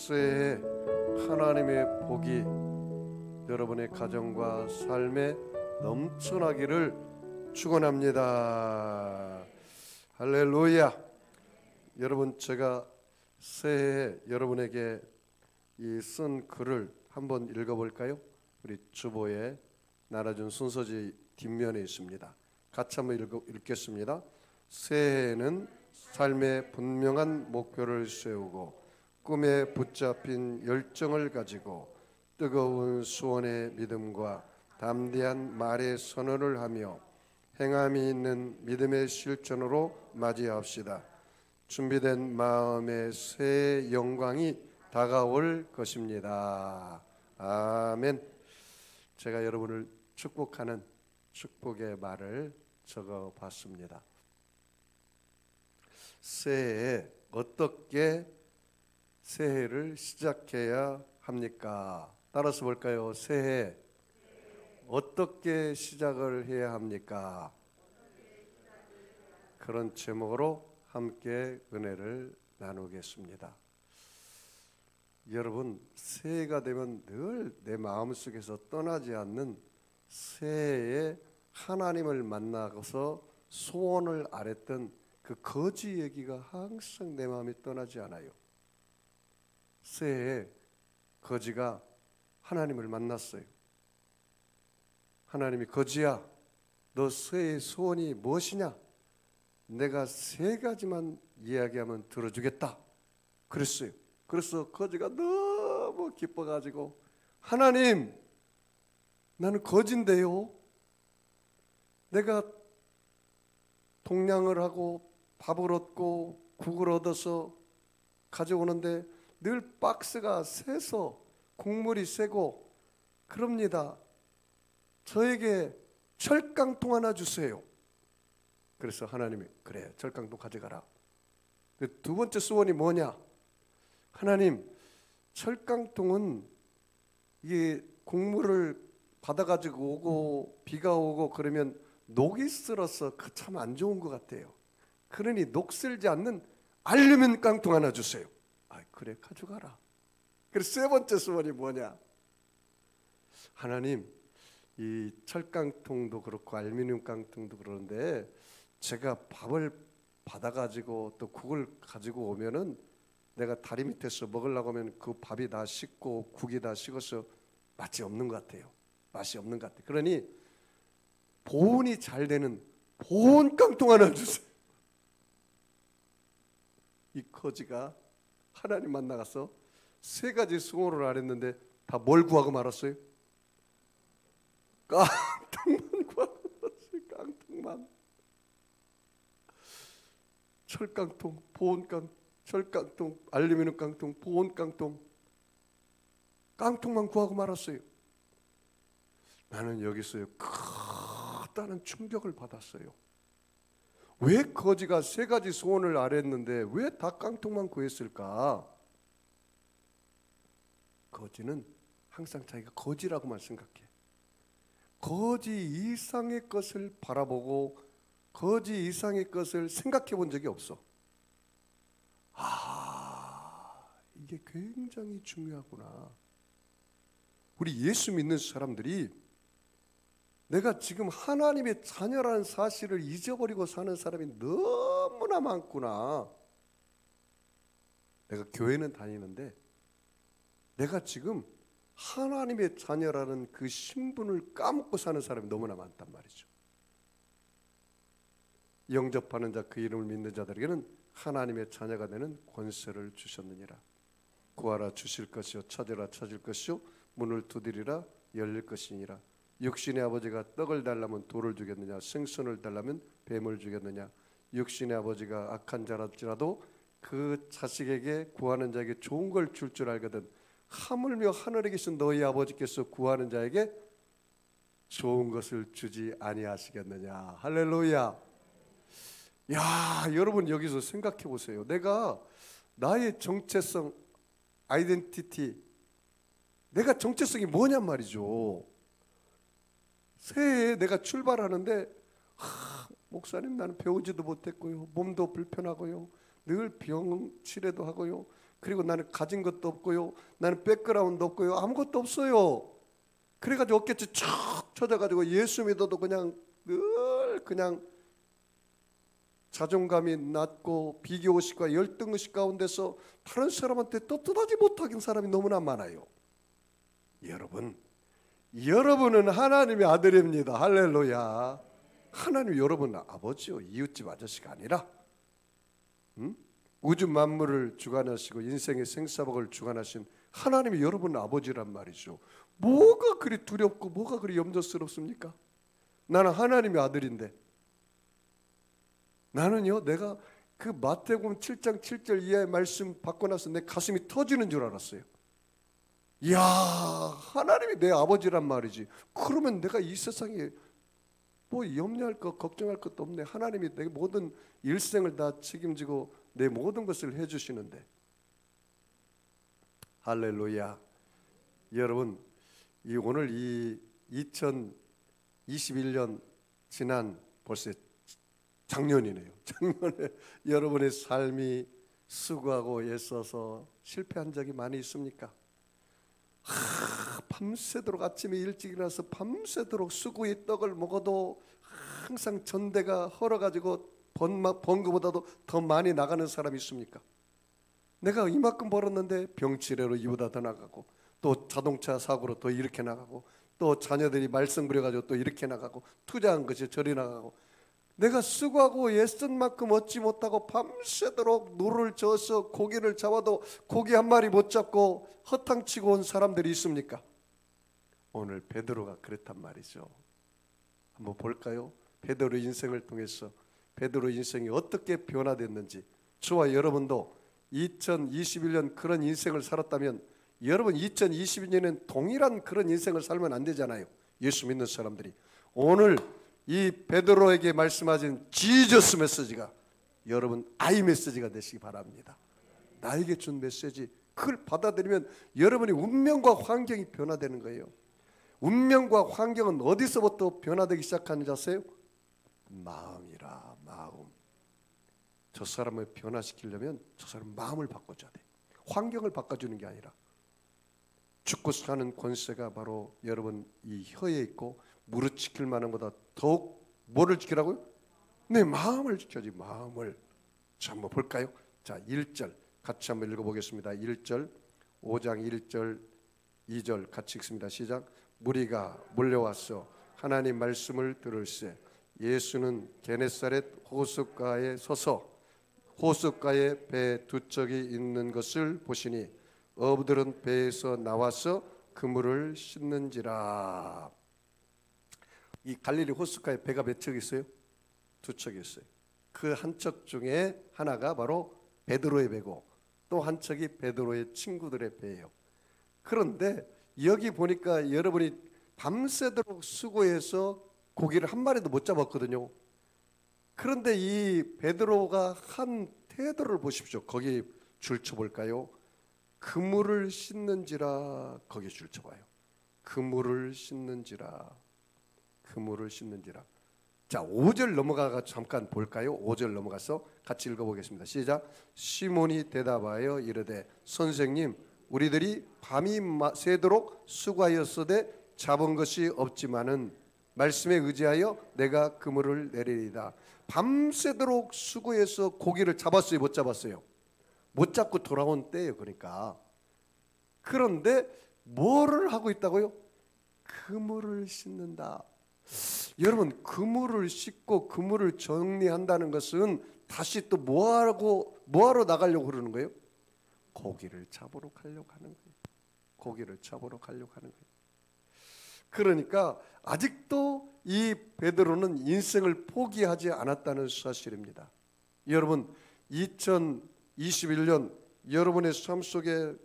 새해 하나님의 복이 여러분의 가정과 삶에 넘쳐나기를 축원합니다. 할렐루야. 여러분, 제가 새해에 여러분에게 이 쓴 글을 한번 읽어볼까요? 우리 주보에 나눠준 순서지 뒷면에 있습니다. 같이 한번 읽겠습니다. 새해에는 삶의 분명한 목표를 세우고 꿈에 붙잡힌 열정을 가지고 뜨거운 수원의 믿음과 담대한 말의 선언을 하며 행함이 있는 믿음의 실천으로 맞이합시다. 준비된 마음의 새 영광이 다가올 것입니다. 아멘. 제가 여러분을 축복하는 축복의 말을 적어봤습니다. 새해에 어떻게 새해를 시작해야 합니까? 따라서 볼까요? 새해 어떻게 시작을 해야 합니까? 그런 제목으로 함께 은혜를 나누겠습니다. 여러분, 새해가 되면 늘 내 마음속에서 떠나지 않는 새해에 하나님을 만나서 소원을 아랬던 그 거지 얘기가 항상 내 마음이 떠나지 않아요. 새해에 거지가 하나님을 만났어요. 하나님이, 거지야, 너 새해의 소원이 무엇이냐? 내가 세 가지만 이야기하면 들어주겠다. 그랬어요. 그래서 거지가 너무 기뻐가지고, 하나님, 나는 거지인데요, 내가 동냥을 하고 밥을 얻고 국을 얻어서 가져오는데 늘 박스가 새서 국물이 새고 그럽니다. 저에게 철깡통 하나 주세요. 그래서 하나님이, 그래, 철깡통 가져가라. 두 번째 소원이 뭐냐? 하나님, 철깡통은 이게 국물을 받아가지고 오고 비가 오고 그러면 녹이 쓸어서 참 안 좋은 것 같아요. 그러니 녹 쓸지 않는 알루미늄 깡통 하나 주세요. 아, 그래, 가져가라. 그래서 세 번째 소원이 뭐냐? 하나님, 이 철깡통도 그렇고 알루미늄 깡통도 그러는데 제가 밥을 받아가지고 또 국을 가지고 오면은 내가 다리 밑에서 먹으려고 하면 그 밥이 다 식고 국이 다 식어서 맛이 없는 것 같아요. 맛이 없는 것 같아요. 그러니 보온이 잘 되는 보온 깡통 하나 주세요. 이 거지가 하나님 만나가서 세 가지 수고를 아랬는데 다 뭘 구하고 말았어요? 깡통만 구하고 말았어요. 깡통만. 철깡통, 보온깡, 철깡통, 알루미늄 깡통, 보온 깡통, 깡통만 구하고 말았어요. 나는 여기서요, 크다는 충격을 받았어요. 왜 거지가 세 가지 소원을 아랬는데 왜 다 깡통만 구했을까? 거지는 항상 자기가 거지라고만 생각해. 거지 이상의 것을 바라보고 거지 이상의 것을 생각해 본 적이 없어. 이게 굉장히 중요하구나. 우리 예수 믿는 사람들이 내가 지금 하나님의 자녀라는 사실을 잊어버리고 사는 사람이 너무나 많구나. 내가 교회는 다니는데 내가 지금 하나님의 자녀라는 그 신분을 까먹고 사는 사람이 너무나 많단 말이죠. 영접하는 자, 그 이름을 믿는 자들에게는 하나님의 자녀가 되는 권세를 주셨느니라. 구하라 주실 것이요, 찾으라 찾을 것이요, 문을 두드리라 열릴 것이니라. 육신의 아버지가 떡을 달라면 돌을 주겠느냐, 생선을 달라면 뱀을 주겠느냐. 육신의 아버지가 악한 자랄지라도 그 자식에게 구하는 자에게 좋은 걸 줄 줄 알거든. 하물며 하늘에 계신 너희 아버지께서 구하는 자에게 좋은 것을 주지 아니하시겠느냐. 할렐루야. 야, 여러분 여기서 생각해 보세요. 내가 나의 정체성, 아이덴티티, 내가 정체성이 뭐냔 말이죠. 새해에 내가 출발하는데 목사님, 나는 배우지도 못했고요, 몸도 불편하고요, 늘 병치레도 하고요. 그리고 나는 가진 것도 없고요. 나는 백그라운드 없고요. 아무것도 없어요. 그래가지고 어깨째 쭉 쳐져가지고 예수 믿어도 그냥 늘 그냥 자존감이 낮고 비교의식과 열등의식 가운데서 다른 사람한테 떳떳하지 못하는 사람이 너무나 많아요. 여러분은 하나님의 아들입니다. 할렐루야. 하나님 여러분 아버지요, 이웃집 아저씨가 아니라 우주 만물을 주관하시고 인생의 생사복을 주관하신 하나님이 여러분 아버지란 말이죠. 뭐가 그리 두렵고 뭐가 그리 염려스럽습니까? 나는 하나님의 아들인데, 나는요, 내가 그 마태복음 7장 7절 이하의 말씀 받고 나서 내 가슴이 터지는 줄 알았어요. 이야, 하나님이 내 아버지란 말이지. 그러면 내가 이 세상에 뭐 염려할 것, 걱정할 것도 없네. 하나님이 내 모든 일생을 다 책임지고 내 모든 것을 해주시는데. 할렐루야. 여러분, 오늘 이 2021년 지난 벌써 작년이네요. 작년에 여러분의 삶이 수고하고 애써서 실패한 적이 많이 있습니까? 밤새도록 아침에 일찍 일어나서 밤새도록 수고의 떡을 먹어도 항상 전대가 헐어가지고 번 것보다도 더 많이 나가는 사람이 있습니까? 내가 이만큼 벌었는데 병치레로 이보다 더 나가고, 또 자동차 사고로 더 이렇게 나가고, 또 자녀들이 말썽 부려가지고 또 이렇게 나가고, 투자한 것이 저리 나가고, 내가 수고하고 애쓴 만큼 얻지 못하고 밤새도록 노를 저어서 고기를 잡아도 고기 한 마리 못 잡고 허탕치고 온 사람들이 있습니까? 오늘 베드로가 그랬단 말이죠. 한번 볼까요? 베드로 인생을 통해서 베드로 인생이 어떻게 변화됐는지. 저와 여러분도 2021년 그런 인생을 살았다면 여러분 2022년에는 동일한 그런 인생을 살면 안 되잖아요. 예수 믿는 사람들이. 오늘 이 베드로에게 말씀하신 지저스 메시지가 여러분 아이 메시지가 되시기 바랍니다. 나에게 준 메시지, 그걸 받아들이면 여러분의 운명과 환경이 변화되는 거예요. 운명과 환경은 어디서부터 변화되기 시작하는지 아세요? 마음이라. 마음. 저 사람을 변화시키려면 저 사람 마음을 바꿔줘야 돼. 환경을 바꿔주는 게 아니라. 죽고 사는 권세가 바로 여러분 이 혀에 있고, 무릇 지킬 만한 보다 더욱 뭐를 지키라고요? 내 마음을 지켜야지. 마음을. 자, 한번 볼까요? 자, 1절 같이 한번 읽어보겠습니다. 1절 5장 1절 2절 같이 읽습니다. 시작. 무리가 몰려와서 하나님 말씀을 들을새 예수는 게네사렛 호숫가에 서서 호숫가에 배 두 척이 있는 것을 보시니 어부들은 배에서 나와서 그물을 씻는지라. 이 갈릴리 호숫가에 배가 몇 척 있어요? 두 척이 있어요. 그 한 척 중에 하나가 바로 베드로의 배고, 또 한 척이 베드로의 친구들의 배예요. 그런데 여기 보니까 여러분이 밤새도록 수고해서 고기를 한 마리도 못 잡았거든요. 그런데 이 베드로가 한 태도를 보십시오. 거기 줄 쳐볼까요? 그물을 씻는지라. 거기 줄 쳐봐요. 그물을 씻는지라. 그물을 씻는지라. 자, 5절 넘어가서 잠깐 볼까요? 5절 넘어가서 같이 읽어보겠습니다. 시작. 시몬이 대답하여 이르되 선생님, 우리들이 밤이 새도록 수고하였으되 잡은 것이 없지만은 말씀에 의지하여 내가 그물을 내리리다. 밤새도록 수고해서 고기를 잡았어요? 못 잡았어요? 못 잡고 돌아온 때예요. 그러니까. 그런데 뭐를 하고 있다고요? 그물을 씻는다. 여러분, 그물을 씻고 그물을 정리한다는 것은 다시 또 뭐하러 나가려고 그러는 거예요? 고기를 잡으러 가려고 하는 거예요. 고기를 잡으러 가려고 하는 거예요. 그러니까 아직도 이 베드로는 인생을 포기하지 않았다는 사실입니다. 여러분, 2021년 여러분의 삶 속에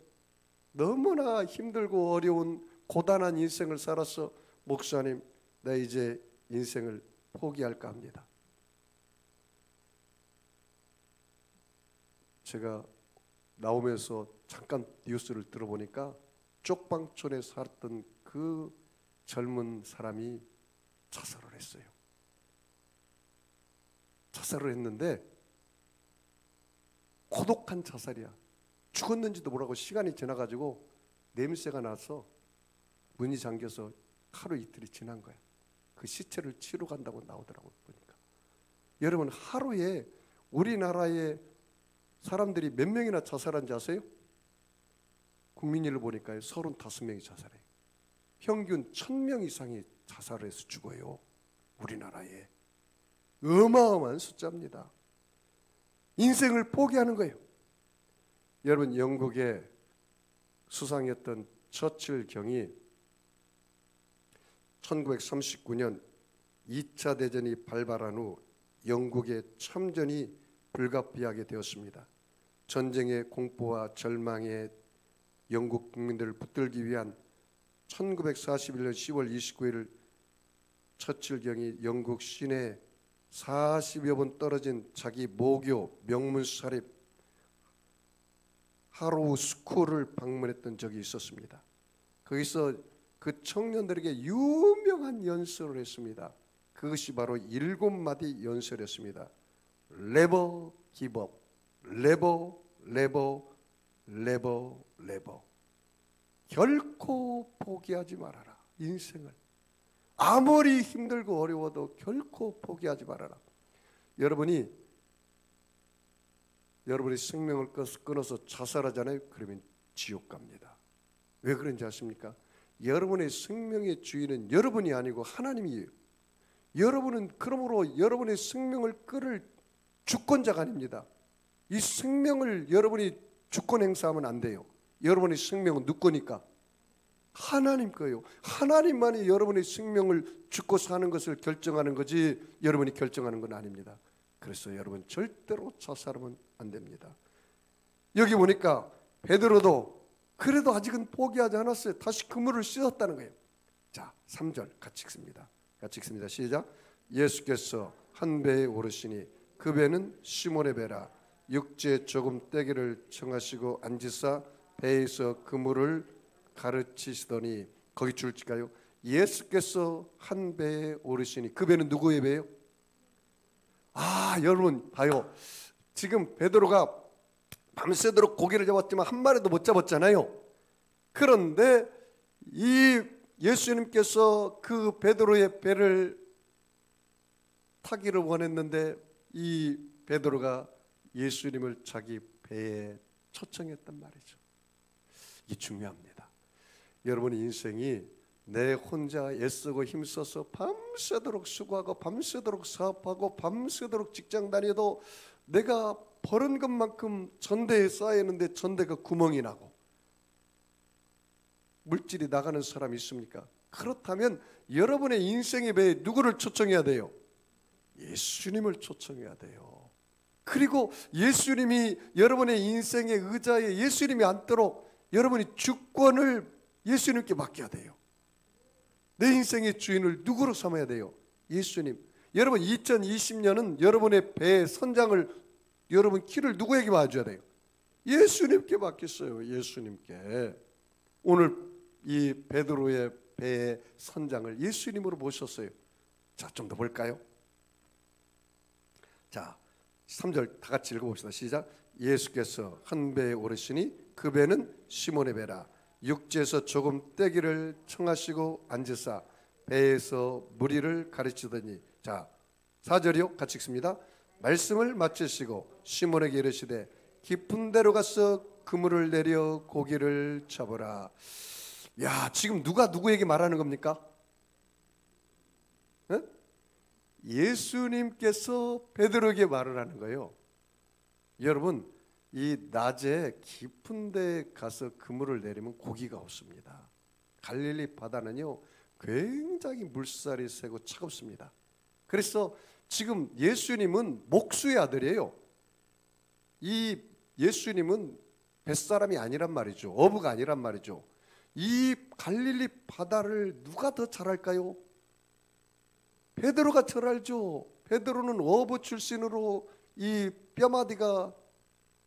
너무나 힘들고 어려운 고단한 인생을 살아서 목사님, 나 이제 인생을 포기할까 합니다. 제가 나오면서 잠깐 뉴스를 들어보니까 쪽방촌에 살았던 그 젊은 사람이 자살을 했어요. 자살을 했는데 고독한 자살이야. 죽었는지도 모르고 시간이 지나가지고 냄새가 나서 문이 잠겨서 하루 이틀이 지난 거야. 그 시체를 치러 간다고 나오더라고요. 보니까. 여러분, 하루에 우리나라의 사람들이 몇 명이나 자살한지 아세요? 국민일보 보니까요, 35명이 자살해요. 평균 1000명 이상이 자살을 해서 죽어요. 우리나라에. 어마어마한 숫자입니다. 인생을 포기하는 거예요. 여러분, 영국의 수상이었던 처칠 경이 1939년 2차 대전이 발발한 후 영국의 참전이 불가피하게 되었습니다. 전쟁의 공포와 절망에 영국 국민들을 붙들기 위한 1941년 10월 29일 처칠 경이 영국 시내 40여 번 떨어진 자기 모교 명문 사립 하로우 스쿨을 방문했던 적이 있었습니다. 거기서 그 청년들에게 유명한 연설을 했습니다. 그것이 바로 7마디 연설이었습니다. Never give up, never, never, never, never. 결코 포기하지 말아라. 인생을 아무리 힘들고 어려워도 결코 포기하지 말아라. 여러분이 생명을 끊어서 자살하잖아요. 그러면 지옥 갑니다. 왜 그런지 아십니까? 여러분의 생명의 주인은 여러분이 아니고 하나님이에요. 여러분은 그러므로 여러분의 생명을 끊을 주권자가 아닙니다. 이 생명을 여러분이 주권 행사하면 안 돼요. 여러분의 생명은 누구 거니까? 하나님 거예요. 하나님만이 여러분의 생명을 죽고 사는 것을 결정하는 거지 여러분이 결정하는 건 아닙니다. 그래서 여러분 절대로 자살하면 안 됩니다. 여기 보니까 베드로도 그래도 아직은 포기하지 않았어요. 다시 그물을 씻었다는 거예요. 자, 3절 같이 읽습니다. 같이 읽습니다. 시작. 예수께서 한 배에 오르시니 그 배는 시몬의 배라. 육지에 조금 떼기를 청하시고 앉으사 배에서 그물을 가르치시더니, 거기 줄일까요? 예수께서 한 배에 오르시니 그 배는 누구의 배예요? 여러분 봐요. 지금 베드로가 밤새도록 고기를 잡았지만 한 마리도 못 잡았잖아요. 그런데 이 예수님께서 그 베드로의 배를 타기를 원했는데 이 베드로가 예수님을 자기 배에 초청했단 말이죠. 이게 중요합니다. 여러분의 인생이 내 혼자 애쓰고 힘써서 밤새도록 수고하고 밤새도록 사업하고 밤새도록 직장 다녀도 내가 버는 것만큼 전대에 쌓이는데 전대가 구멍이 나고 물질이 나가는 사람이 있습니까? 그렇다면 여러분의 인생의 배에 누구를 초청해야 돼요? 예수님을 초청해야 돼요. 그리고 예수님이 여러분의 인생의 의자에 예수님이 앉도록 여러분이 주권을 예수님께 맡겨야 돼요. 내 인생의 주인을 누구로 삼아야 돼요? 예수님. 여러분 2020년은 여러분의 배의 선장을 여러분 키를 누구에게 맡겨야 돼요? 예수님께 맡겼어요. 예수님께. 오늘 이 베드로의 배의 선장을 예수님으로 모셨어요. 자, 좀 더 볼까요? 자, 3절 다 같이 읽어봅시다. 시작. 예수께서 한 배에 오르시니 그 배는 시몬의 배라. 육지에서 조금 떼기를 청하시고 앉으사 배에서 무리를 가르치더니, 자 4절이요. 같이 읽습니다. 말씀을 마치시고 시몬에게 이르시되 깊은 데로 가서 그물을 내려 고기를 잡으라. 야, 지금 누가 누구에게 말하는 겁니까? 에? 예수님께서 베드로에게 말을 하는 거예요. 여러분, 이 낮에 깊은 데 가서 그물을 내리면 고기가 없습니다. 갈릴리 바다는요 굉장히 물살이 세고 차갑습니다. 그래서 지금 예수님은 목수의 아들이에요. 이 예수님은 뱃사람이 아니란 말이죠. 어부가 아니란 말이죠. 이 갈릴리 바다를 누가 더 잘 알까요? 베드로가 잘 알죠. 베드로는 어부 출신으로 이 뼈마디가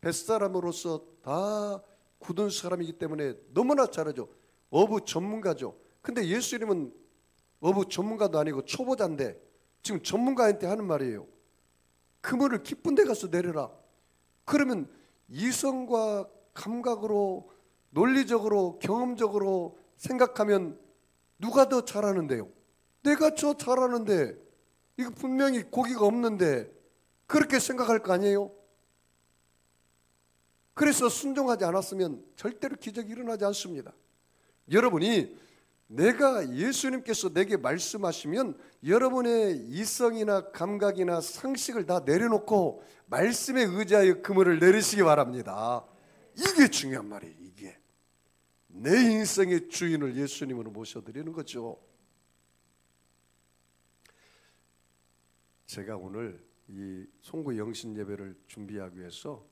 뱃사람으로서 다 굳은 사람이기 때문에 너무나 잘하죠. 어부 전문가죠. 근데 예수님은 어부 전문가도 아니고 초보자인데 지금 전문가한테 하는 말이에요. 그물을 깊은 데 가서 내려라. 그러면 이성과 감각으로 논리적으로 경험적으로 생각하면 누가 더 잘하는데요? 내가 저 잘하는데, 이거 분명히 고기가 없는데, 그렇게 생각할 거 아니에요? 그래서 순종하지 않았으면 절대로 기적이 일어나지 않습니다. 여러분이 내가 예수님께서 내게 말씀하시면 여러분의 이성이나 감각이나 상식을 다 내려놓고 말씀에 의지하여 그물을 내리시기 바랍니다. 이게 중요한 말이에요. 이게 내 인생의 주인을 예수님으로 모셔드리는 거죠. 제가 오늘 이 송구 영신 예배를 준비하기 위해서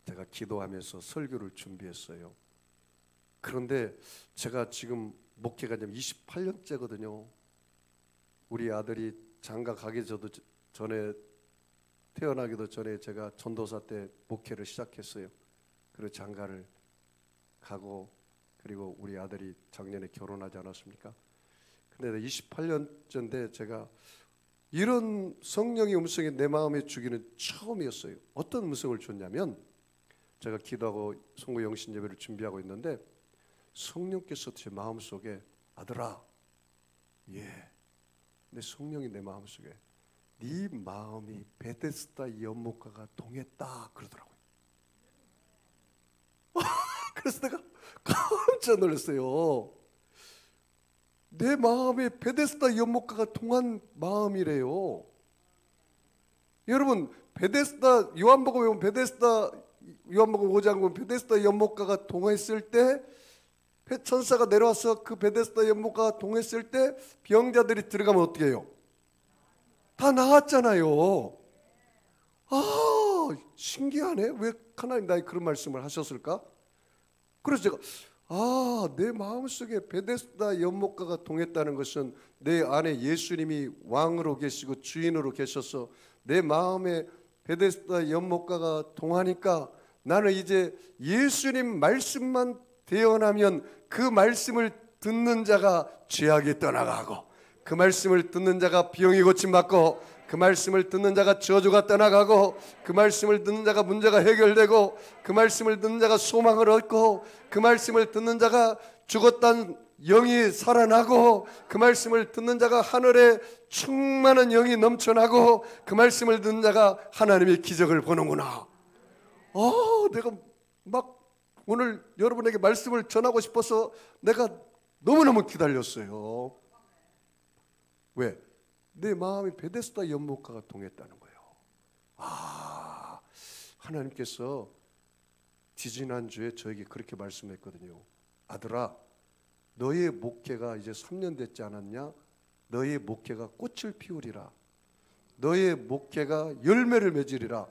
제가 기도하면서 설교를 준비했어요. 그런데 제가 지금 목회가 28년째거든요. 우리 아들이 장가 가기 전에, 태어나기도 전에 제가 전도사 때 목회를 시작했어요. 그리고 장가를 가고, 그리고 우리 아들이 작년에 결혼하지 않았습니까? 근데 28년째인데 제가 이런 성령의 음성이 내 마음에 주기는 처음이었어요. 어떤 음성을 줬냐면, 제가 기도하고 송구 영신 예배를 준비하고 있는데 성령께서 제 마음속에, 아들아, 내 성령이 내 마음속에 네 마음이 베데스다 연못가가 동했다 그러더라고요. 그래서 내가 깜짝 놀랐어요. 내 마음에 베데스다 연못가가 동한 마음이래요. 여러분, 베데스다, 요한복음에 보면 요한복음 5장 보면 베데스다 연못가가 동했을 때, 천사가 내려와서 그 베데스다 연못가가 동했을 때 병자들이 들어가면 어떻게 해요? 다 나았잖아요. 아, 신기하네. 왜 하나님 나에게 그런 말씀을 하셨을까? 그래서 제가 내 마음속에 베데스다 연못가가 동했다는 것은 내 안에 예수님이 왕으로 계시고 주인으로 계셔서 내 마음에 베데스다 연못가가 동하니까 나는 이제 예수님 말씀만 대언하면 그 말씀을 듣는 자가 죄악이 떠나가고, 그 말씀을 듣는 자가 병이 고침받고, 그 말씀을 듣는 자가 저주가 떠나가고, 그 말씀을 듣는 자가 문제가 해결되고, 그 말씀을 듣는 자가 소망을 얻고, 그 말씀을 듣는 자가 죽었던 영이 살아나고, 그 말씀을 듣는 자가 하늘에 충만한 영이 넘쳐나고, 그 말씀을 듣는 자가 하나님의 기적을 보는구나. 내가 막 오늘 여러분에게 말씀을 전하고 싶어서 내가 너무너무 기다렸어요. 왜? 내 마음이 베데스다 연못가가 동했다는 거예요. 하나님께서 지지난주에 저에게 그렇게 말씀했거든요. 아들아, 너의 목회가 이제 3년 됐지 않았냐? 너의 목회가 꽃을 피우리라. 너의 목회가 열매를 맺으리라.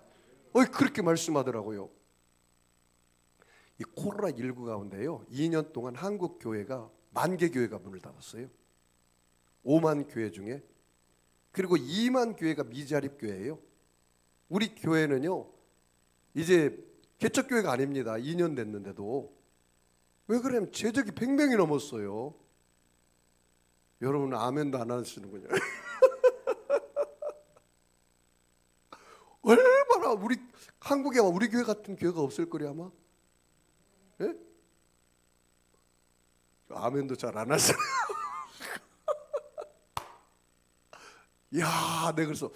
그렇게 말씀하더라고요. 이 코로나19 가운데요, 2년 동안 한국 교회가 10,000개 교회가 문을 닫았어요. 5만 교회 중에. 그리고 2만 교회가 미자립 교회예요. 우리 교회는요, 이제 개척교회가 아닙니다. 2년 됐는데도. 왜 그러냐면 재적이 100명이 넘었어요. 여러분은 아멘도 안 하시는군요. 얼마나 우리 한국에 우리 교회 같은 교회가 없을 거리 아마. 예? 아멘도 잘 안 하시네. 내가 그래서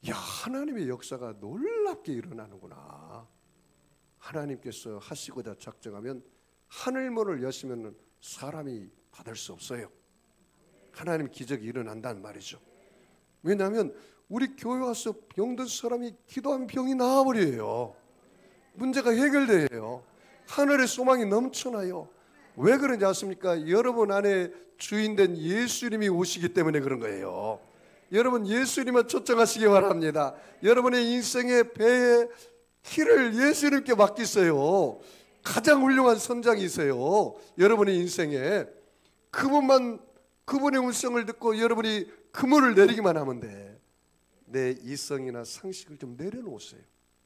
하나님의 역사가 놀랍게 일어나는구나. 하나님께서 하시고자 작정하면 하늘문을 여시면 사람이 닫을 수 없어요. 하나님 기적이 일어난다는 말이죠. 왜냐하면 우리 교회 와서 병든 사람이 기도한 병이 나아버려요. 문제가 해결돼요. 하늘의 소망이 넘쳐나요. 왜 그런지 아십니까? 여러분 안에 주인된 예수님이 오시기 때문에 그런 거예요. 여러분 예수님을 초청하시기 바랍니다. 여러분의 인생의 배의 키를 예수님께 맡기세요. 가장 훌륭한 선장이세요. 여러분의 인생에 그분의 음성을 듣고 여러분이 그물을 내리기만 하면 돼. 내 이성이나 상식을 좀 내려놓으세요.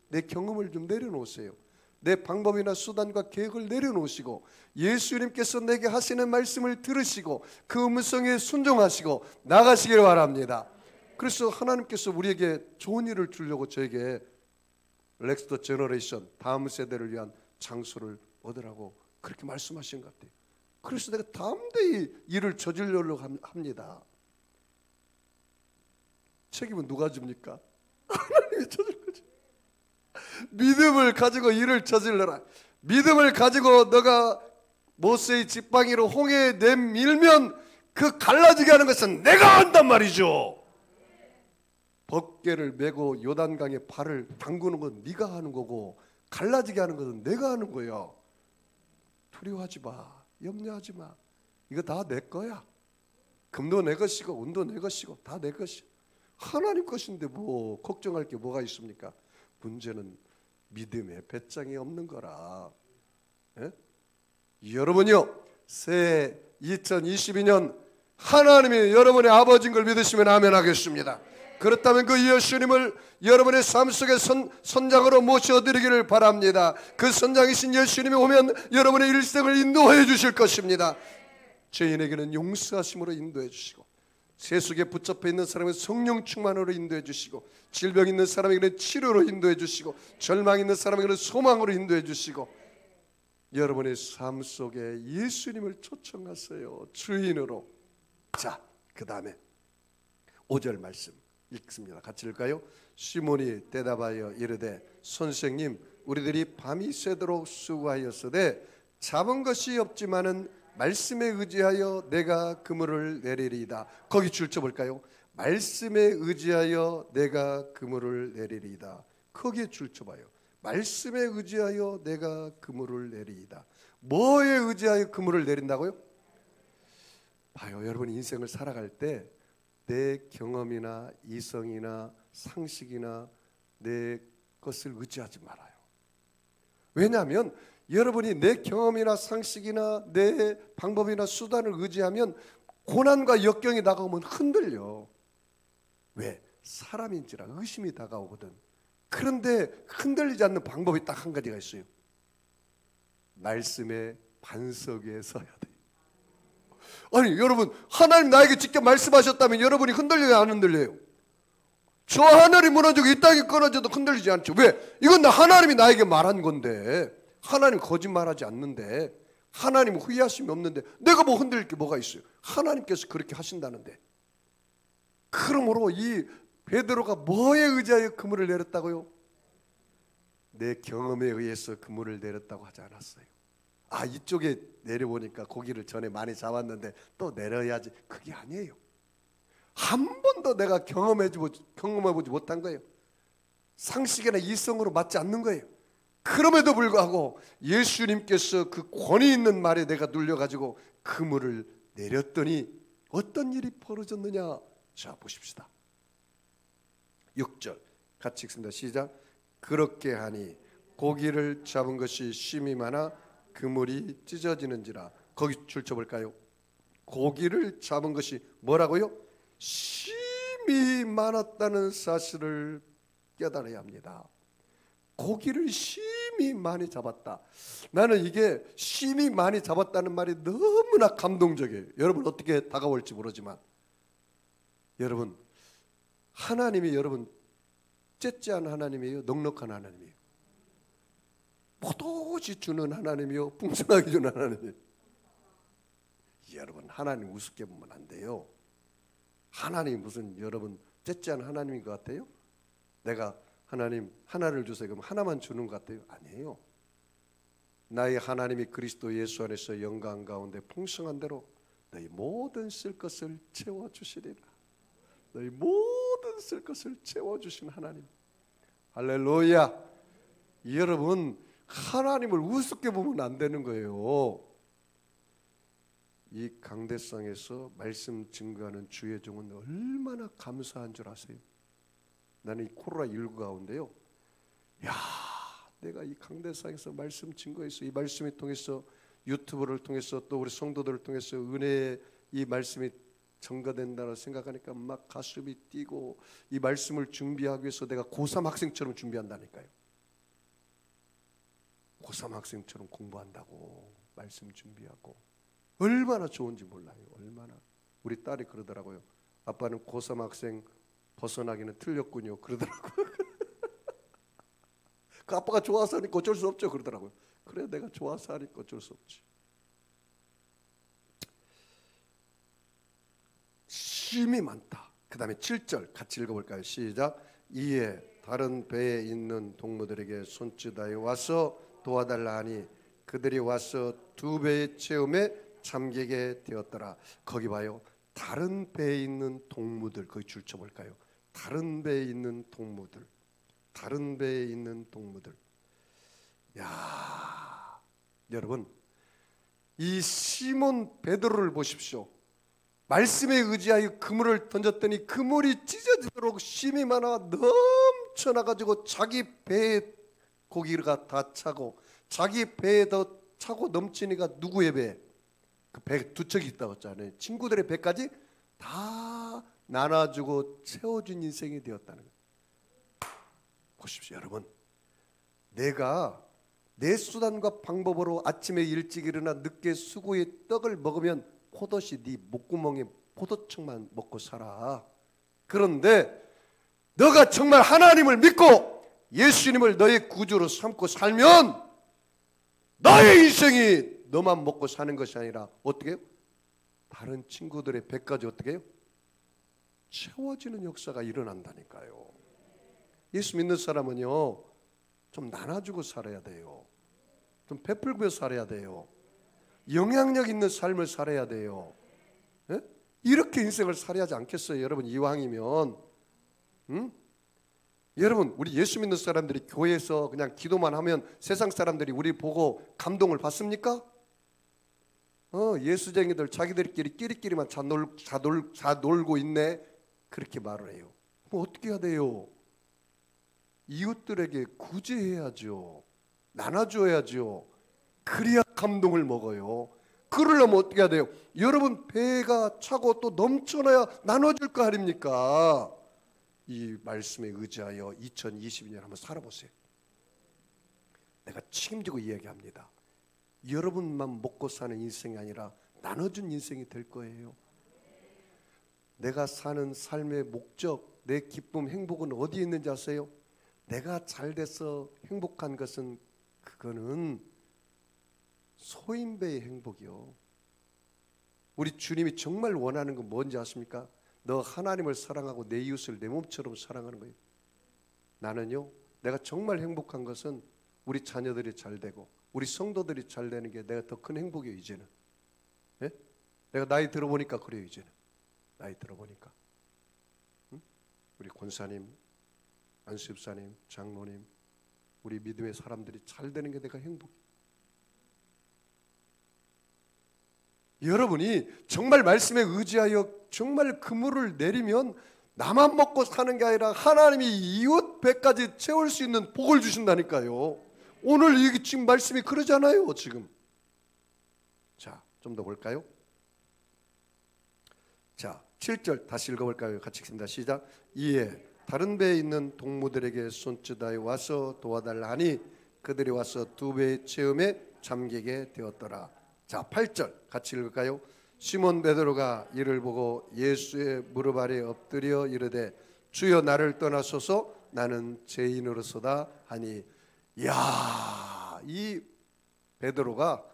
내 경험을 좀 내려놓으세요. 내 방법이나 수단과 계획을 내려놓으시고 예수님께서 내게 하시는 말씀을 들으시고 그 음성에 순종하시고 나가시길 바랍니다. 그래서 하나님께서 우리에게 좋은 일을 주려고 저에게 넥스트 제너레이션, 다음 세대를 위한 장소를 얻으라고 그렇게 말씀하신 것 같아요. 그래서 내가 담대히 일을 저지르려고 합니다. 책임은 누가 줍니까? 하나님이 저질 거죠. 믿음을 가지고 일을 저질러라. 믿음을 가지고 너가 모세의 지팡이로 홍해에 내밀면 그 갈라지게 하는 것은 내가 한단 말이죠. 법궤를 메고 요단강에 발을 담그는 건 네가 하는 거고, 갈라지게 하는 것은 내가 하는 거예요. 두려워하지 마. 염려하지 마. 이거 다 내 거야. 금도 내 것이고 은도 내 것이고 다 내 것이야. 하나님 것인데 뭐 걱정할 게 뭐가 있습니까? 문제는 믿음의 배짱이 없는 거라. 예? 여러분요, 새해 2022년 하나님이 여러분의 아버지인 걸 믿으시면 아멘 하겠습니다. 그렇다면 그 예수님을 여러분의 삶 속에 선장으로 모셔드리기를 바랍니다. 그 선장이신 예수님이 오면 여러분의 일생을 인도해 주실 것입니다. 죄인에게는 용서하심으로 인도해 주시고, 세속에 붙잡혀 있는 사람에게 성령 충만으로 인도해 주시고, 질병 있는 사람에게는 치료로 인도해 주시고, 절망 있는 사람에게는 소망으로 인도해 주시고, 여러분의 삶 속에 예수님을 초청하세요. 주인으로. 자, 그 다음에 5절 말씀 읽습니다. 같이 읽을까요? 시몬이 대답하여 이르되 선생님, 우리들이 밤이 새도록 수고하였으되 잡은 것이 없지만은 말씀에 의지하여 내가 그물을 내리리이다. 거기 줄 쳐볼까요? 말씀에 의지하여 내가 그물을 내리리이다. 거기에 줄 쳐봐요. 말씀에 의지하여 내가 그물을 내리이다. 뭐에 의지하여 그물을 내린다고요? 봐요. 여러분 인생을 살아갈 때 내 경험이나 이성이나 상식이나 내 것을 의지하지 말아요. 왜냐하면 여러분이 내 경험이나 상식이나 내 방법이나 수단을 의지하면 고난과 역경이 다가오면 흔들려. 왜? 사람인지라 의심이 다가오거든. 그런데 흔들리지 않는 방법이 딱 한 가지가 있어요. 말씀의 반석 위에 서야 돼. 아니 여러분, 하나님 나에게 직접 말씀하셨다면 여러분이 흔들려요, 안 흔들려요? 저 하늘이 무너지고 이 땅이 끊어져도 흔들리지 않죠. 왜? 이건 하나님이 나에게 말한 건데, 하나님 거짓말하지 않는데, 하나님 후회하심이 없는데 내가 뭐 흔들릴 게 뭐가 있어요? 하나님께서 그렇게 하신다는데. 그러므로 이 베드로가 뭐에 의지하여 그물을 내렸다고요? 내 경험에 의해서 그물을 내렸다고 하지 않았어요. 아, 이쪽에 내려보니까 고기를 전에 많이 잡았는데 또 내려야지. 그게 아니에요. 한 번도 내가 경험해보지 못한 거예요. 상식이나 이성으로 맞지 않는 거예요. 그럼에도 불구하고 예수님께서 그 권위 있는 말에 내가 눌려가지고 그물을 내렸더니 어떤 일이 벌어졌느냐. 자, 보십시다. 6절 같이 읽습니다. 시작. 그렇게 하니 고기를 잡은 것이 심이 많아 그물이 찢어지는지라. 거기 줄 쳐볼까요? 고기를 잡은 것이 뭐라고요? 심이 많았다는 사실을 깨달아야 합니다. 고기를 심이 많이 잡았다. 나는 이게 심이 많이 잡았다는 말이 너무나 감동적이에요. 여러분 어떻게 다가올지 모르지만, 여러분 하나님이 여러분 째째한 하나님이에요? 넉넉한 하나님이에요? 포도지 주는 하나님이요? 풍성하게 주는 하나님이에요? 여러분 하나님 우습게 보면 안 돼요. 하나님이 무슨 여러분 째째한 하나님인 것 같아요? 내가 하나님 하나를 주세요 그럼 하나만 주는 것 같아요? 아니에요. 나의 하나님이 그리스도 예수 안에서 영광 가운데 풍성한 대로 너희 모든 쓸 것을 채워주시리라. 너희 모든 쓸 것을 채워주신 하나님. 할렐루야. 여러분 하나님을 우습게 보면 안 되는 거예요. 이 강대상에서 말씀 증거하는 주의 종은 얼마나 감사한 줄 아세요? 나는 이 코로나19 가운데요, 야, 내가 이 강대상에서 말씀 증거해서 이 말씀을 통해서 유튜브를 통해서 또 우리 성도들을 통해서 은혜의 이 말씀이 증거된다고 생각하니까 막 가슴이 뛰고, 이 말씀을 준비하기 위해서 내가 고3 학생처럼 준비한다니까요. 고3 학생처럼 공부한다고 말씀 준비하고 얼마나 좋은지 몰라요. 얼마나. 우리 딸이 그러더라고요. 아빠는 고3 학생 벗어나기는 틀렸군요. 그러더라고요. 그 아빠가 좋아서 하니까 어쩔 수 없죠 그러더라고요. 그래 내가 좋아서 하니까 어쩔 수 없지. 쉼이 많다. 그 다음에 7절 같이 읽어볼까요? 시작. 이에 다른 배에 있는 동무들에게 손짓하여 와서 도와달라 하니 그들이 와서 두 배의 체험에 잠기게 되었더라. 거기 봐요. 다른 배에 있는 동무들, 거기 줄 쳐볼까요? 다른 배에 있는 동무들, 다른 배에 있는 동무들. 야, 여러분, 이 시몬 베드로를 보십시오. 말씀에 의지하여 그물을 던졌더니 그물이 찢어지도록 쉼이 많아 넘쳐나가지고 자기 배에 고기가 다 차고 자기 배에 더 차고 넘치니까 누구의 배? 그 배 두 척이 있다고 했잖아요. 친구들의 배까지 다 나눠주고 채워준 인생이 되었다는 거예요. 보십시오 여러분, 내가 내 수단과 방법으로 아침에 일찍 일어나 늦게 수고의 떡을 먹으면 포도씨 네 목구멍에 포도청만 먹고 살아. 그런데 너가 정말 하나님을 믿고 예수님을 너의 구주로 삼고 살면 너의 인생이 너만 먹고 사는 것이 아니라 어떻게 해요? 다른 친구들의 배까지 어떻게 해요? 채워지는 역사가 일어난다니까요. 예수 믿는 사람은요 좀 나눠주고 살아야 돼요. 좀 베풀고 살아야 돼요. 영향력 있는 삶을 살아야 돼요. 예? 이렇게 인생을 살아야 하지 않겠어요? 여러분 이왕이면 여러분 우리 예수 믿는 사람들이 교회에서 그냥 기도만 하면 세상 사람들이 우리 보고 감동을 받습니까? 예수쟁이들 자기들끼리 끼리끼리만 자놀고 있네 그렇게 말을 해요. 뭐 어떻게 해야 돼요? 이웃들에게 구제해야죠. 나눠줘야죠. 그래야 감동을 먹어요. 그러려면 어떻게 해야 돼요? 여러분 배가 차고 또 넘쳐나야 나눠줄 거 아닙니까? 이 말씀에 의지하여 2022년 한번 살아보세요. 내가 책임지고 이야기합니다. 여러분만 먹고 사는 인생이 아니라 나눠준 인생이 될 거예요. 내가 사는 삶의 목적, 내 기쁨, 행복은 어디에 있는지 아세요? 내가 잘 돼서 행복한 것은 그거는 소인배의 행복이요. 우리 주님이 정말 원하는 건 뭔지 아십니까? 너 하나님을 사랑하고 내 이웃을 내 몸처럼 사랑하는 거예요. 나는요 내가 정말 행복한 것은 우리 자녀들이 잘 되고 우리 성도들이 잘 되는 게 내가 더 큰 행복이에요. 이제는 예? 내가 나이 들어보니까 그래요. 이제는 나이 들어보니까 우리 권사님, 안수집사님, 장로님 우리 믿음의 사람들이 잘 되는 게 내가 행복이에요. 여러분이 정말 말씀에 의지하여 정말 그물을 내리면 나만 먹고 사는 게 아니라 하나님이 이웃 배까지 채울 수 있는 복을 주신다니까요. 오늘 이 지금 말씀이 그러잖아요. 지금 자, 좀 더 볼까요? 자, 7절 다시 읽어볼까요? 같이 읽습니다. 시작. 이에 다른 배에 있는 동무들에게 손짓하여 와서 도와달라 하니 그들이 와서 두 배의 체험에 잠기게 되었더라. 자, 8절 같이 읽을까요? 시몬 베드로가 이를 보고 예수의 무릎 아래 엎드려 이르되 주여 나를 떠나소서 나는 죄인으로서다 하니. 이야, 이 베드로가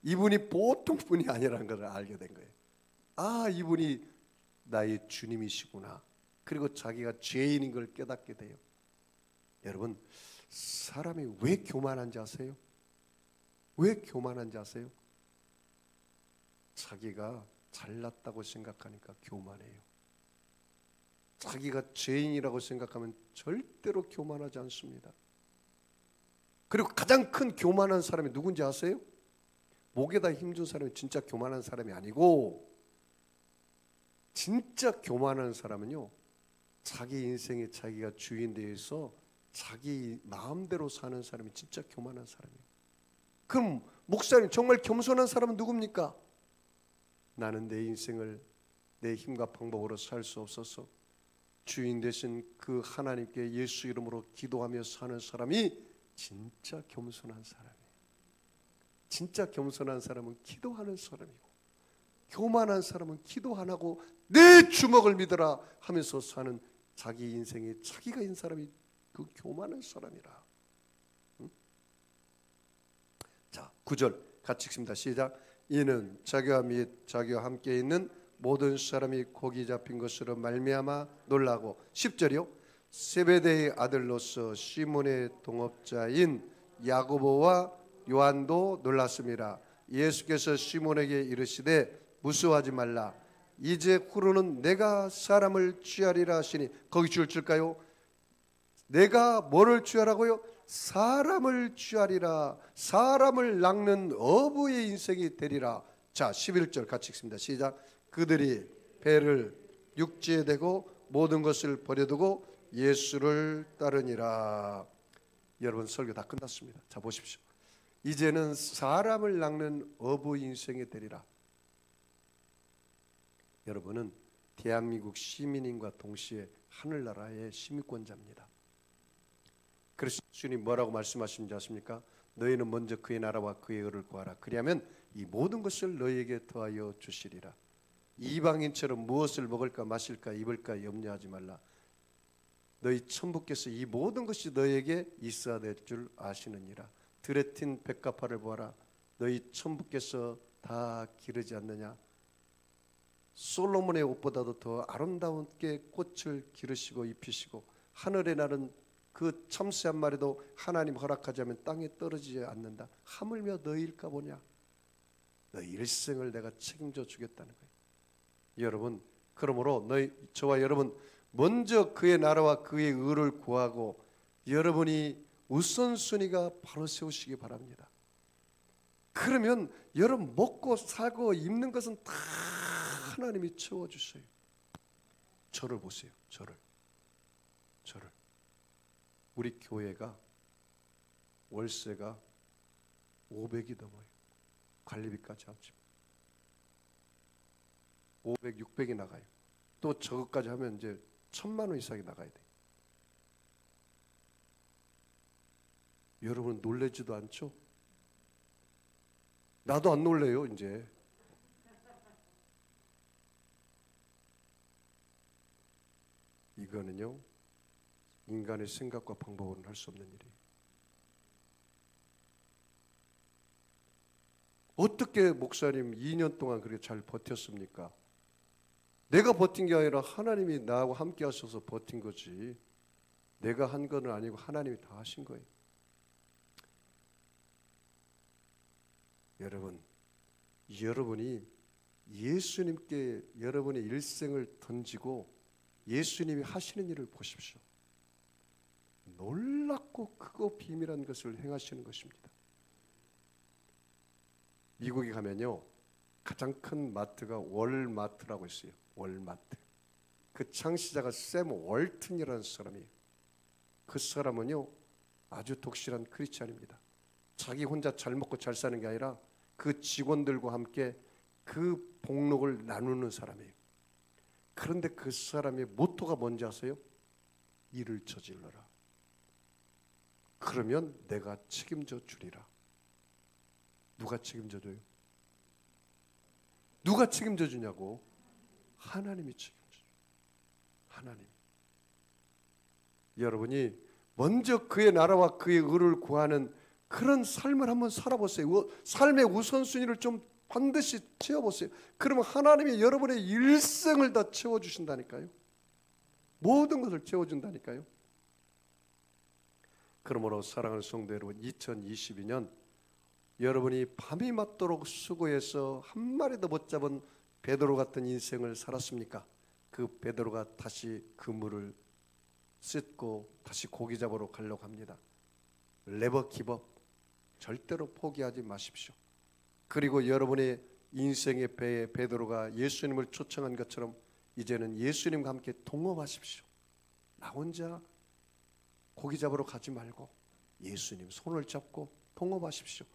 이분이 보통 분이 아니라는 것을 알게 된 거예요. 아, 이분이 나의 주님이시구나. 그리고 자기가 죄인인 걸 깨닫게 돼요. 여러분, 사람이 왜 교만한지 아세요? 왜 교만한지 아세요? 자기가 잘났다고 생각하니까 교만해요. 자기가 죄인이라고 생각하면 절대로 교만하지 않습니다. 그리고 가장 큰 교만한 사람이 누군지 아세요? 목에다 힘준 사람이 진짜 교만한 사람이 아니고, 진짜 교만한 사람은요, 자기 인생에 자기가 주인 되어서 자기 마음대로 사는 사람이 진짜 교만한 사람이에요. 그럼 목사님, 정말 겸손한 사람은 누굽니까? 나는 내 인생을 내 힘과 방법으로 살 수 없어서 주인 되신 그 하나님께 예수 이름으로 기도하며 사는 사람이 진짜 겸손한 사람이에요. 진짜 겸손한 사람은 기도하는 사람이고, 교만한 사람은 기도 안 하고 내 주먹을 믿어라 하면서 사는 자기 인생에 자기가 있는 사람이 그 교만한 사람이라. 9절 같이 읽습니다. 시작. 이는 자기와 및 자기와 함께 있는 모든 사람이 고기 잡힌 것으로 말미암아 놀라고 10절이요. 세베대의 아들로서 시몬의 동업자인 야고보와 요한도 놀랐습니다. 예수께서 시몬에게 이르시되 무수하지 말라. 이제 후로는 내가 사람을 취하리라 하시니 거기 줄 칠까요? 내가 뭐를 취하라고요? 사람을 취하리라. 사람을 낚는 어부의 인생이 되리라. 자 11절 같이 읽습니다. 시작. 그들이 배를 육지에 대고 모든 것을 버려두고 예수를 따르니라. 여러분 설교 다 끝났습니다. 자 보십시오. 이제는 사람을 낚는 어부 인생이 되리라. 여러분은 대한민국 시민인과 동시에 하늘나라의 시민권자입니다. 그래서 주님 뭐라고 말씀하시는지 아십니까? 너희는 먼저 그의 나라와 그의 의를 구하라. 그리하면 이 모든 것을 너희에게 더하여 주시리라. 이방인처럼 무엇을 먹을까 마실까 입을까 염려하지 말라. 너희 천부께서 이 모든 것이 너희에게 있어야 될 줄 아시느니라. 들에 튄 백합화를 보아라. 너희 천부께서 다 기르지 않느냐. 솔로몬의 옷보다도 더 아름다운게 꽃을 기르시고 입히시고 하늘에 나는 그 참새 한 마리도 하나님 허락하지 않으면 땅에 떨어지지 않는다. 하물며 너희일까 보냐. 너희 일생을 내가 책임져 주겠다는 거예요. 여러분 그러므로 너희 저와 여러분 먼저 그의 나라와 그의 의를 구하고 여러분이 우선순위가 바로 세우시기 바랍니다. 그러면 여러분 먹고 살고 입는 것은 다 하나님이 채워주세요. 저를 보세요. 저를 우리 교회가 월세가 500이 넘어요. 관리비까지 합치면 500, 600이 나가요. 또 저것까지 하면 이제 1000만 원 이상이 나가야 돼요. 여러분 놀라지도 않죠? 나도 안 놀래요 이제. 이거는요 인간의 생각과 방법으로는 할 수 없는 일이에요. 어떻게 목사님 2년 동안 그렇게 잘 버텼습니까? 내가 버틴 게 아니라 하나님이 나하고 함께 하셔서 버틴 거지. 내가 한 건 아니고 하나님이 다 하신 거예요. 여러분이 예수님께 여러분의 일생을 던지고 예수님이 하시는 일을 보십시오. 놀랍고 크고 비밀한 것을 행하시는 것입니다. 미국에 가면요 가장 큰 마트가 월마트라고 있어요. 월마트. 그 창시자가 샘 월튼이라는 사람이에요. 그 사람은요 아주 독실한 크리스찬입니다. 자기 혼자 잘 먹고 잘 사는 게 아니라 그 직원들과 함께 그 복록을 나누는 사람이에요. 그런데 그 사람의 모토가 뭔지 아세요? 일을 저질러라. 그러면 내가 책임져 주리라. 누가 책임져 줘요? 누가 책임져 주냐고? 하나님이 책임져 줘요. 하나님. 여러분이 먼저 그의 나라와 그의 의를 구하는 그런 삶을 한번 살아보세요. 삶의 우선순위를 좀 반드시 채워보세요. 그러면 하나님이 여러분의 일생을 다 채워주신다니까요. 모든 것을 채워준다니까요. 그러므로 사랑하는 성도 여러분, 2022년 여러분이 밤이 맞도록 수고해서 한 마리도 못 잡은 베드로 같은 인생을 살았습니까? 그 베드로가 다시 그물을 씻고 다시 고기 잡으러 가려고 합니다. 네버 기브업, 절대로 포기하지 마십시오. 그리고 여러분의 인생의 배에 베드로가 예수님을 초청한 것처럼 이제는 예수님과 함께 동업하십시오. 나 혼자 고기 잡으러 가지 말고 예수님 손을 잡고 동업하십시오.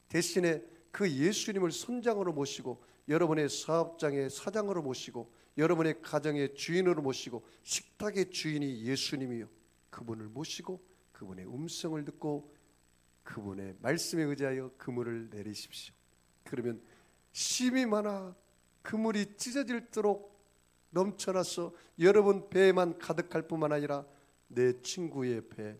대신에 그 예수님을 선장으로 모시고 여러분의 사업장의 사장으로 모시고 여러분의 가정의 주인으로 모시고 식탁의 주인이 예수님이요. 그분을 모시고 그분의 음성을 듣고 그분의 말씀에 의지하여 그물을 내리십시오. 그러면 심이 많아 그물이 찢어질도록 넘쳐나서 여러분 배에만 가득할 뿐만 아니라 내 친구의 배,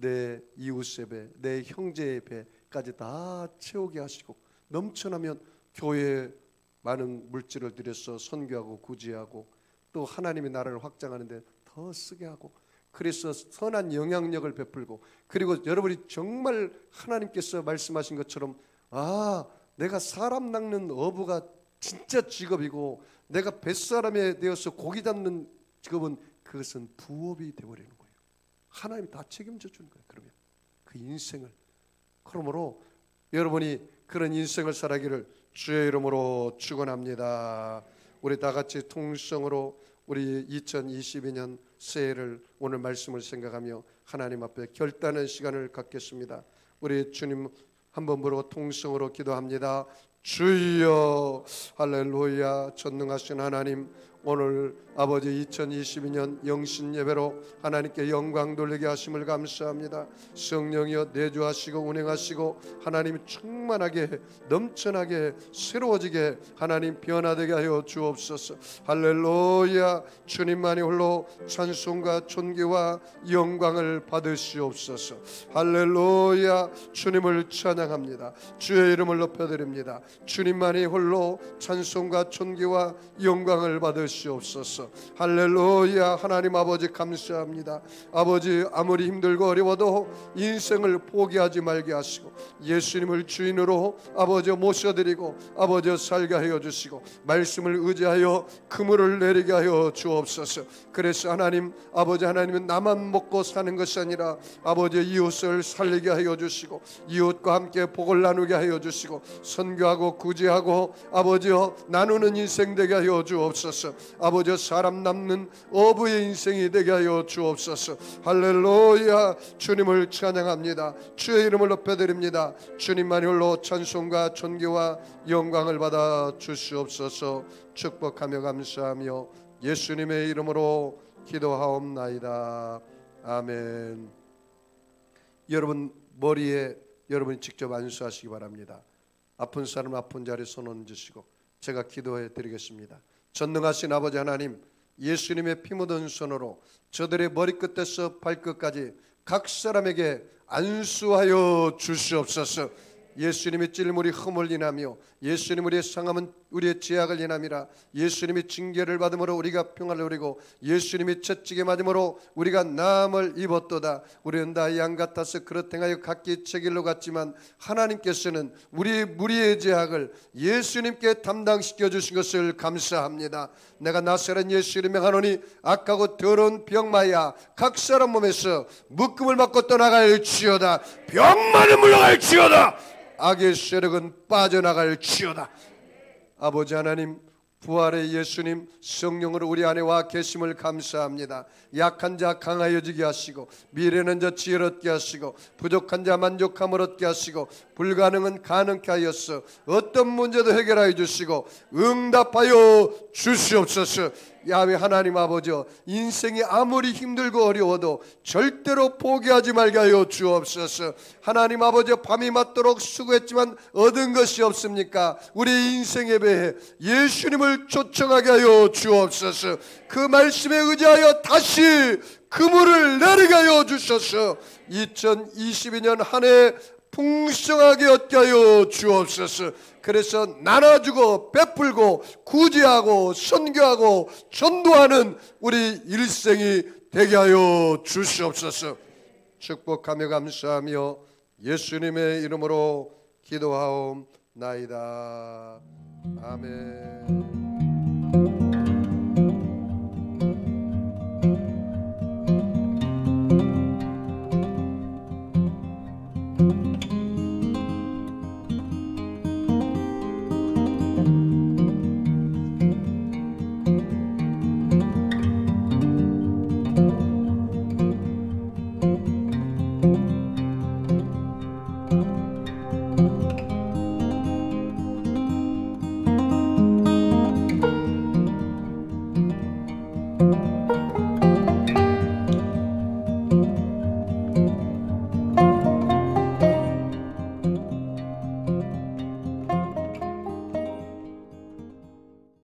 내 이웃의 배, 내 형제의 배까지 다 채우게 하시고 넘쳐나면 교회에 많은 물질을 들여서 선교하고 구제하고 또 하나님의 나라를 확장하는 데 더 쓰게 하고 그래서 선한 영향력을 베풀고 그리고 여러분이 정말 하나님께서 말씀하신 것처럼 내가 사람 낚는 어부가 진짜 직업이고 내가 뱃사람에 되어서 고기 잡는 직업은 그것은 부업이 되어버리는 거예요. 하나님이 다 책임져 주는 거예요. 그러면 그 인생을 그러므로 여러분이 그런 인생을 살아기를 주의 이름으로 축원합니다. 우리 다 같이 통성으로 우리 2022년 새해를 오늘 말씀을 생각하며 하나님 앞에 결단의 시간을 갖겠습니다. 우리 주님 한번 부르고 통성으로 기도합니다. 주여 할렐루야. 전능하신 하나님, 오늘 아버지 2022년 영신 예배로 하나님께 영광 돌리게 하심을 감사합니다. 성령이여 내주하시고 운행하시고 하나님 충만하게 넘쳐나게 새로워지게 하나님 변화되게 하여 주옵소서. 할렐루야. 주님만이 홀로 찬송과 존귀와 영광을 받으시옵소서. 할렐루야. 주님을 찬양합니다. 주의 이름을 높여드립니다. 주님만이 홀로 찬송과 존귀와 영광을 받으시옵소서. 할렐루야. 하나님 아버지 감사합니다. 아버지 아무리 힘들고 어려워도 인생을 포기하지 말게 하시고 예수님을 주인으로 아버지 모셔드리고 아버지 살게 하여 주시고 말씀을 의지하여 그물을 내리게 하여 주옵소서. 그래서 하나님 아버지 하나님은 나만 먹고 사는 것이 아니라 아버지 이웃을 살리게 하여 주시고 이웃과 함께 복을 나누게 하여 주시고 선교하고 구제하고 아버지여 나누는 인생 되게 하여 주옵소서. 아버지 사람 남는 어부의 인생이 되게 하여 주옵소서. 할렐루야. 주님을 찬양합니다. 주의 이름을 높여드립니다. 주님만이 홀로 찬송과 존귀와 영광을 받아 주시옵소서. 축복하며 감사하며 예수님의 이름으로 기도하옵나이다. 아멘. 여러분 머리에 여러분이 직접 안수하시기 바랍니다. 아픈 사람 아픈 자리에 손 얹으시고 제가 기도해 드리겠습니다. 전능하신 아버지 하나님, 예수님의 피 묻은 손으로 저들의 머리끝에서 발끝까지 각 사람에게 안수하여 주시옵소서. 예수님의 찔물이 흠을 인하며 예수님 우리의 상함은 우리의 죄악을 인함이라. 예수님이 징계를 받음으로 우리가 평화를 누리고 예수님이 채찍에 맞음으로 우리가 나음을 입었도다. 우리는 다 양 같아서 그릇 행하여 각기 제 길로 갔지만 하나님께서는 우리 무리의 죄악을 예수님께 담당시켜 주신 것을 감사합니다. 내가 나사렛 예수를 명하노니 악하고 더러운 병마야 각 사람 몸에서 묶음을 받고 떠나갈지어다. 병마는 물러갈지어다. 악의 세력은 빠져나갈지어다. 아버지 하나님, 부활의 예수님 성령으로 우리 안에 와 계심을 감사합니다. 약한 자 강하여지게 하시고 미련한 자 지혜를 얻게 하시고 부족한 자 만족함을 얻게 하시고 불가능은 가능케 하여서 어떤 문제도 해결하여 주시고 응답하여 주시옵소서. 야훼 하나님 아버지, 인생이 아무리 힘들고 어려워도 절대로 포기하지 말게 하여 주옵소서. 하나님 아버지, 밤이 맞도록 수고했지만 얻은 것이 없습니까? 우리 인생에 배해 예수님을 초청하게 하여 주옵소서. 그 말씀에 의지하여 다시 그물을 내리게 하여 주셔서 2022년 한 해 풍성하게 얻게 하여 주옵소서. 그래서 나눠주고 베풀고 구제하고 선교하고 전도하는 우리 일생이 되게 하여 주시옵소서. 축복하며 감사하며 예수님의 이름으로 기도하옵나이다. 아멘.